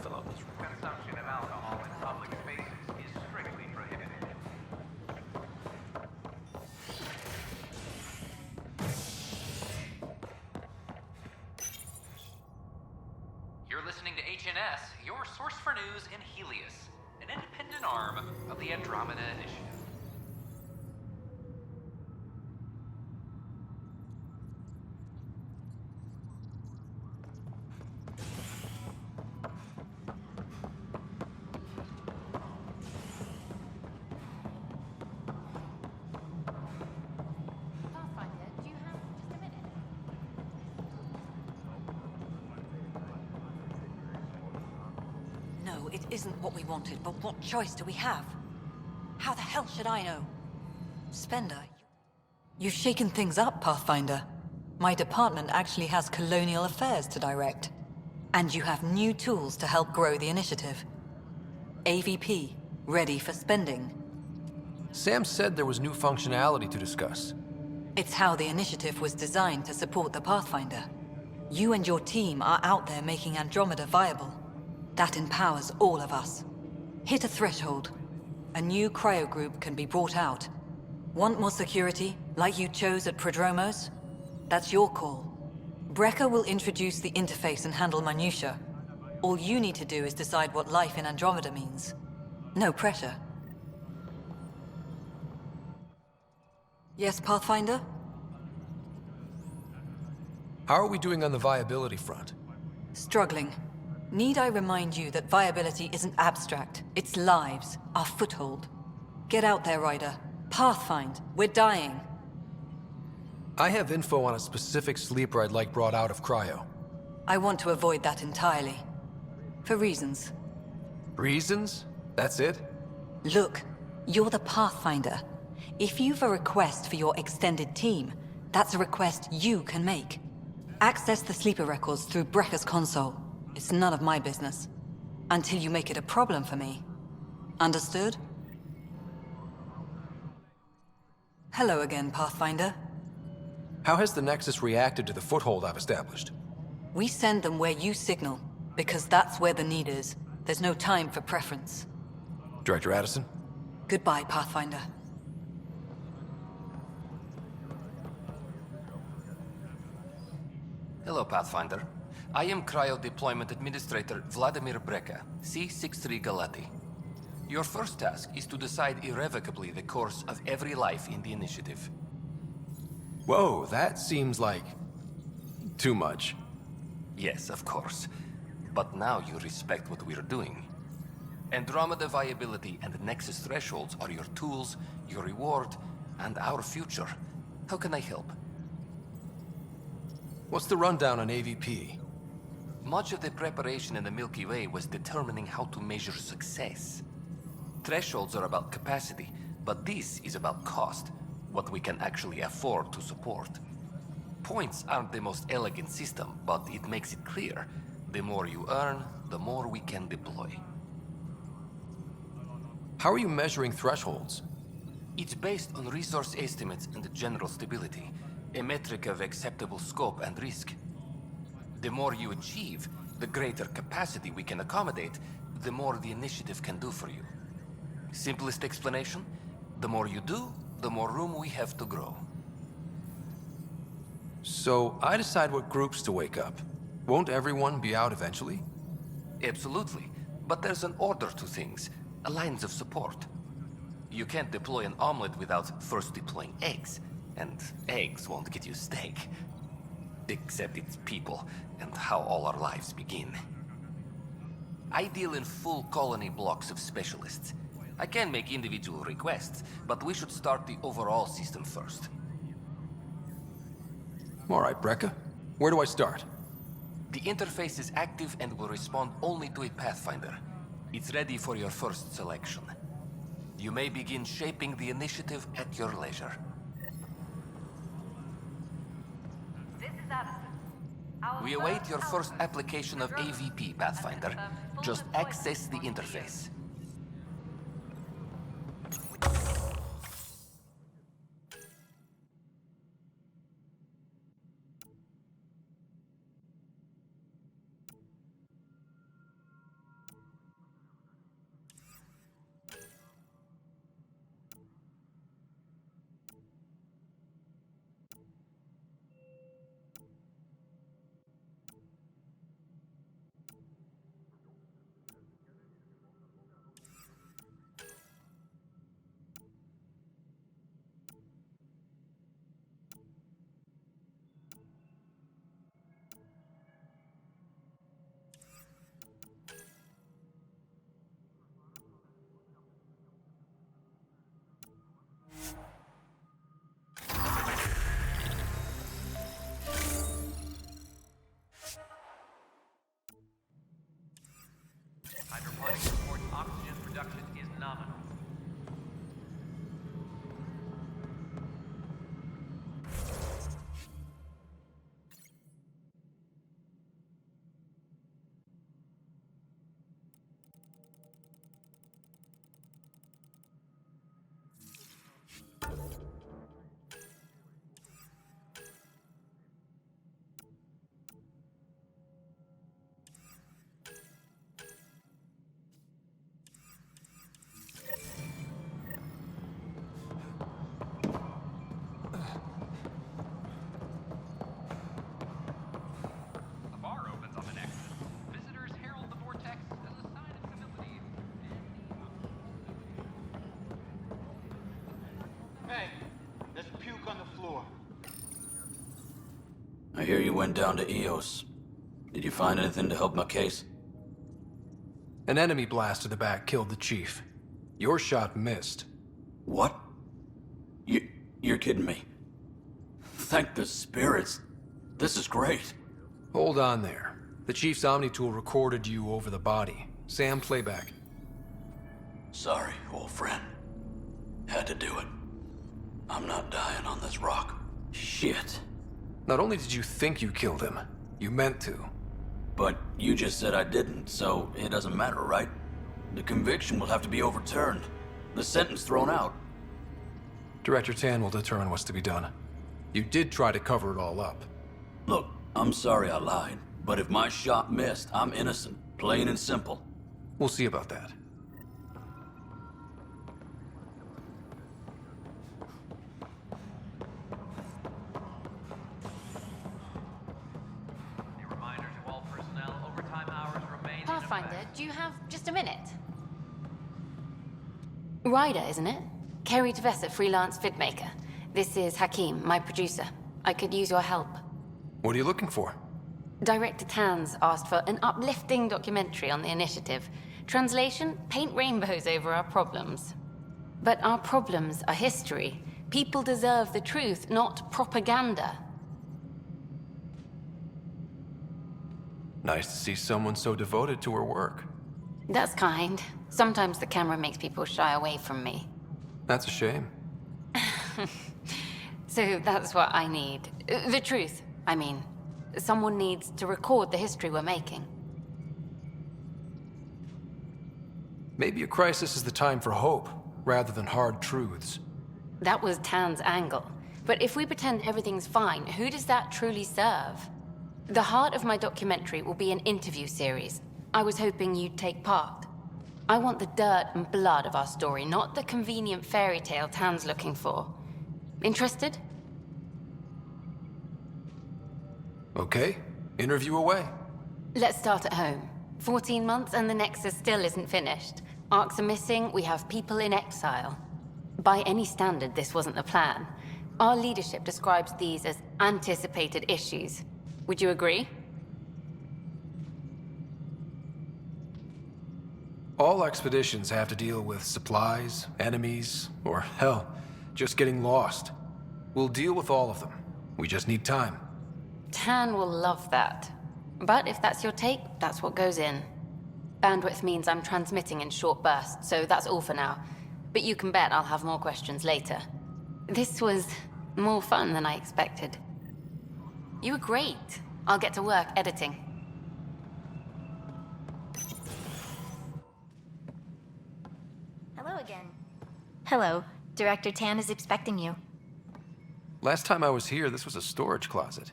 refill on this one. Consumption of alcohol in public spaces is strictly prohibited. You're listening to HNS, your source for news in Helios, an independent arm of the Andromeda Initiative. Pathfinder, do you have just a minute? No, it isn't what we wanted, but what choice do we have? How the hell should I know? Spender, you've shaken things up, Pathfinder. My department actually has colonial affairs to direct. And you have new tools to help grow the initiative. AVP, ready for spending. Sam said there was new functionality to discuss. It's how the initiative was designed to support the Pathfinder. You and your team are out there making Andromeda viable. That empowers all of us. Hit a threshold. A new cryo group can be brought out. Want more security, like you chose at Prodromos? That's your call. Brecker will introduce the interface and handle minutiae. All you need to do is decide what life in Andromeda means. No pressure. Yes, Pathfinder? How are we doing on the viability front? Struggling. Need I remind you that viability isn't abstract, it's lives, our foothold. Get out there, Ryder. Pathfind, we're dying. I have info on a specific sleeper I'd like brought out of cryo. I want to avoid that entirely. For reasons. Reasons? That's it? Look, you're the Pathfinder. If you've a request for your extended team, that's a request you can make. Access the sleeper records through Brecker's console. It's none of my business. Until you make it a problem for me. Understood? Hello again, Pathfinder. How has the Nexus reacted to the foothold I've established? We send them where you signal, because that's where the need is. There's no time for preference. Director Addison? Goodbye, Pathfinder. Hello, Pathfinder. I am Cryo Deployment Administrator Vladimir Breca, C-63 Galati. Your first task is to decide irrevocably the course of every life in the initiative. Whoa, that seems like... too much. Yes, of course. But now you respect what we're doing. Andromeda viability and Nexus thresholds are your tools, your reward, and our future. How can I help? What's the rundown on AVP? Much of the preparation in the Milky Way was determining how to measure success. Thresholds are about capacity, but this is about cost, what we can actually afford to support. Points aren't the most elegant system, but it makes it clear. The more you earn, the more we can deploy. How are you measuring thresholds? It's based on resource estimates and general stability, a metric of acceptable scope and risk. The more you achieve, the greater capacity we can accommodate, the more the initiative can do for you. Simplest explanation, the more you do, the more room we have to grow. So, I decide what groups to wake up. Won't everyone be out eventually? Absolutely, but there's an order to things, a lines of support. You can't deploy an omelet without first deploying eggs, and eggs won't get you steak. Except it's people, and how all our lives begin. I deal in full colony blocks of specialists. I can make individual requests, but we should start the overall system first. All right, Breca. Where do I start? The interface is active and will respond only to a Pathfinder. It's ready for your first selection. You may begin shaping the initiative at your leisure. This is Addison. We await your first application of AVP, Pathfinder. Just access the interface. Hydroponics reports oxygen production is nominal. A bar opens on the Nexus. Visitors herald the vortex as a sign of civility. Hey, there's puke on the floor. I hear you went down to EOS. Did you find anything to help my case? An enemy blast to the back killed the chief. Your shot missed. What? You're kidding me. Thank the spirits. This is great. Hold on there. The chief's Omni tool recorded you over the body. Sam, playback. Sorry, old friend. Had to do it. I'm not dying on this rock. Shit. Not only did you think you killed him, you meant to. But you just said I didn't, so it doesn't matter, right? The conviction will have to be overturned. The sentence thrown out. Director Tan will determine what's to be done. You did try to cover it all up. Look, I'm sorry I lied, but if my shot missed, I'm innocent. Plain and simple. We'll see about that. A reminder to all personnel, overtime hours remain in Pathfinder, effect. do you have just a minute? Ryder, isn't it? Kerry Tavessa, freelance vidmaker. This is Hakim, my producer. I could use your help. What are you looking for? Director Tan's asked for an uplifting documentary on the initiative. Translation, paint rainbows over our problems. But our problems are history. People deserve the truth, not propaganda. Nice to see someone so devoted to her work. That's kind. Sometimes the camera makes people shy away from me. That's a shame. So that's what I need. The truth, I mean. Someone needs to record the history we're making. Maybe a crisis is the time for hope, rather than hard truths. That was Tan's angle. But if we pretend everything's fine, who does that truly serve? The heart of my documentary will be an interview series. I was hoping you'd take part. I want the dirt and blood of our story, not the convenient fairy tale Tan's looking for. Interested? Okay, interview away. Let's start at home. 14 months and the Nexus still isn't finished. Arcs are missing, we have people in exile. By any standard, this wasn't the plan. Our leadership describes these as anticipated issues. Would you agree? All expeditions have to deal with supplies, enemies, or hell, just getting lost. We'll deal with all of them. We just need time. Tan will love that. But if that's your take, that's what goes in. Bandwidth means I'm transmitting in short bursts, so that's all for now. But you can bet I'll have more questions later. This was more fun than I expected. You were great. I'll get to work editing. Hello again. Hello. Director Tan is expecting you. Last time I was here, this was a storage closet.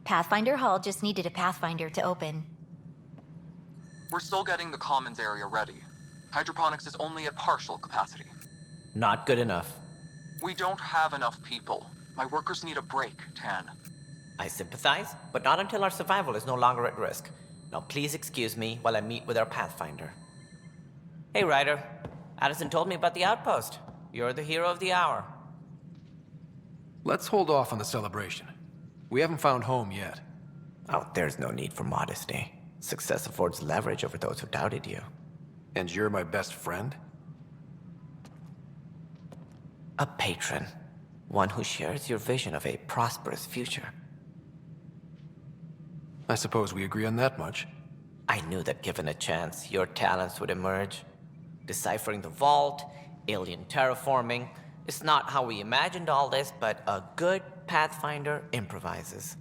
Pathfinder Hall just needed a Pathfinder to open. We're still getting the commons area ready. Hydroponics is only at partial capacity. Not good enough. We don't have enough people. My workers need a break, Tan. I sympathize, but not until our survival is no longer at risk. Now please excuse me while I meet with our Pathfinder. Hey, Ryder. Addison told me about the outpost. You're the hero of the hour. Let's hold off on the celebration. We haven't found home yet. Oh, there's no need for modesty. Success affords leverage over those who doubted you. And you're my best friend? A patron. One who shares your vision of a prosperous future. I suppose we agree on that much. I knew that given a chance, your talents would emerge. Deciphering the vault, alien terraforming. It's not how we imagined all this, but a good Pathfinder improvises.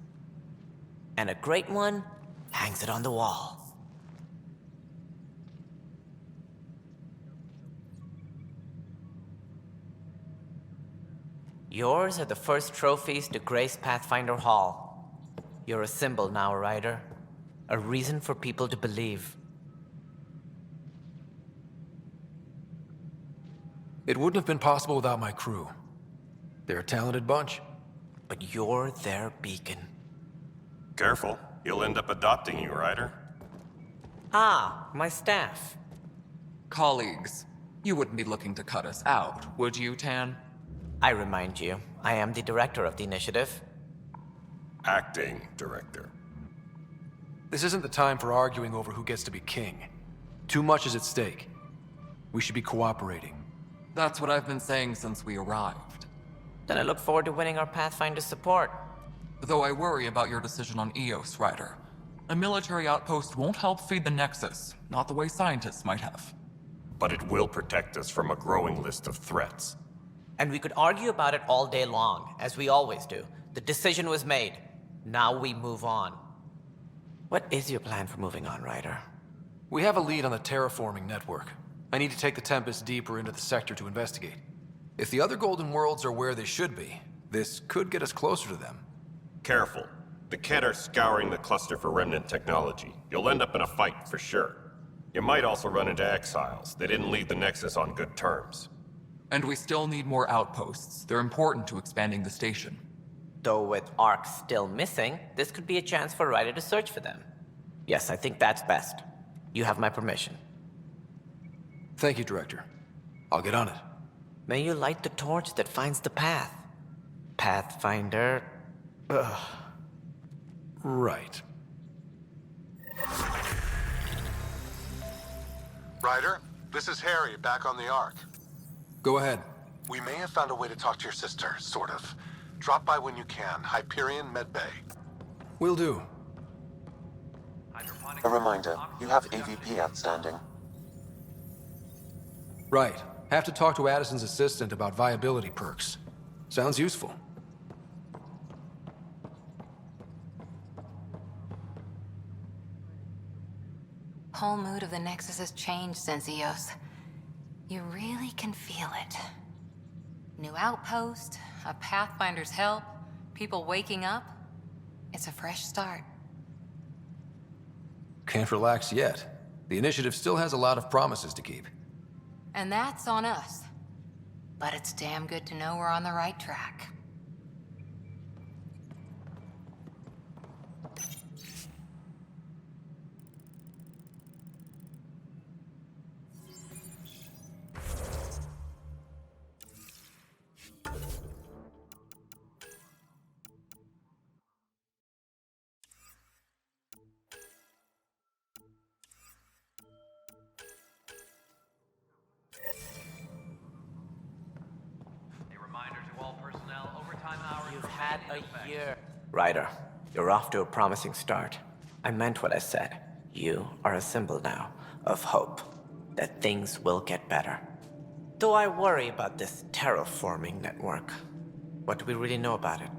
And a great one hangs it on the wall. Yours are the first trophies to grace Pathfinder Hall. You're a symbol now, Ryder. A reason for people to believe. It wouldn't have been possible without my crew. They're a talented bunch. But you're their beacon. Careful. You'll end up adopting you, Ryder. Ah, my staff. Colleagues, you wouldn't be looking to cut us out, would you, Tan? I remind you, I am the director of the initiative. Acting director. This isn't the time for arguing over who gets to be king. Too much is at stake. We should be cooperating. That's what I've been saying since we arrived. Then I look forward to winning our Pathfinder support. Though I worry about your decision on Eos, Ryder. A military outpost won't help feed the Nexus, not the way scientists might have. But it will protect us from a growing list of threats. And we could argue about it all day long, as we always do. The decision was made. Now we move on. What is your plan for moving on, Ryder? We have a lead on the terraforming network. I need to take the Tempest deeper into the sector to investigate. If the other Golden Worlds are where they should be, this could get us closer to them. Careful. The Kett are scouring the cluster for remnant technology. You'll end up in a fight for sure. You might also run into exiles. They didn't leave the Nexus on good terms. And we still need more outposts. They're important to expanding the station. Though with Ark still missing, this could be a chance for Ryder to search for them. Yes, I think that's best. You have my permission. Thank you, Director. I'll get on it. May you light the torch that finds the path. Pathfinder... Ugh. Right. Ryder, this is Harry, back on the Ark. Go ahead. We may have found a way to talk to your sister, sort of. Drop by when you can. Hyperion Medbay. Will do. A reminder, you have AVP outstanding. Right. Have to talk to Addison's assistant about viability perks. Sounds useful. Whole mood of the Nexus has changed since Eos. You really can feel it. New outpost, a Pathfinder's help, people waking up. It's a fresh start. Can't relax yet. The initiative still has a lot of promises to keep. And that's on us. But it's damn good to know we're on the right track. Ryder, you're off to a promising start. I meant what I said. You are a symbol now of hope, that things will get better. Though I worry about this terraforming network. What do we really know about it?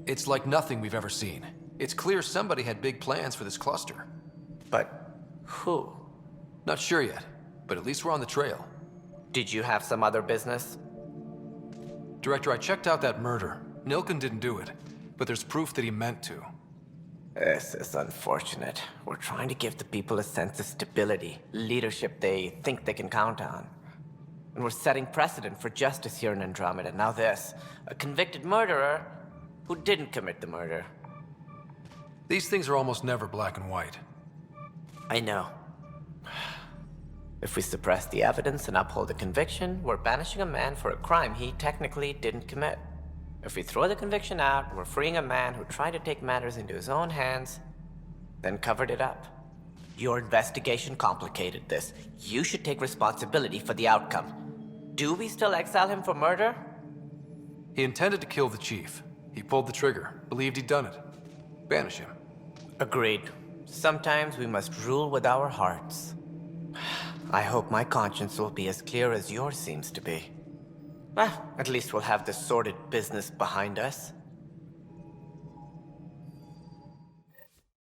It's like nothing we've ever seen. It's clear somebody had big plans for this cluster. But who? Not sure yet, but at least we're on the trail. Did you have some other business? Director, I checked out that murder. Nilken didn't do it, but there's proof that he meant to. This is unfortunate. We're trying to give the people a sense of stability, leadership they think they can count on. And we're setting precedent for justice here in Andromeda. Now this, a convicted murderer who didn't commit the murder. These things are almost never black and white. I know. If we suppress the evidence and uphold the conviction, we're banishing a man for a crime he technically didn't commit. If we throw the conviction out, we're freeing a man who tried to take matters into his own hands, then covered it up. Your investigation complicated this. You should take responsibility for the outcome. Do we still exile him for murder? He intended to kill the chief. He pulled the trigger, believed he'd done it. Banish him. Agreed. Sometimes we must rule with our hearts. I hope my conscience will be as clear as yours seems to be. Well, at least we'll have this sordid business behind us.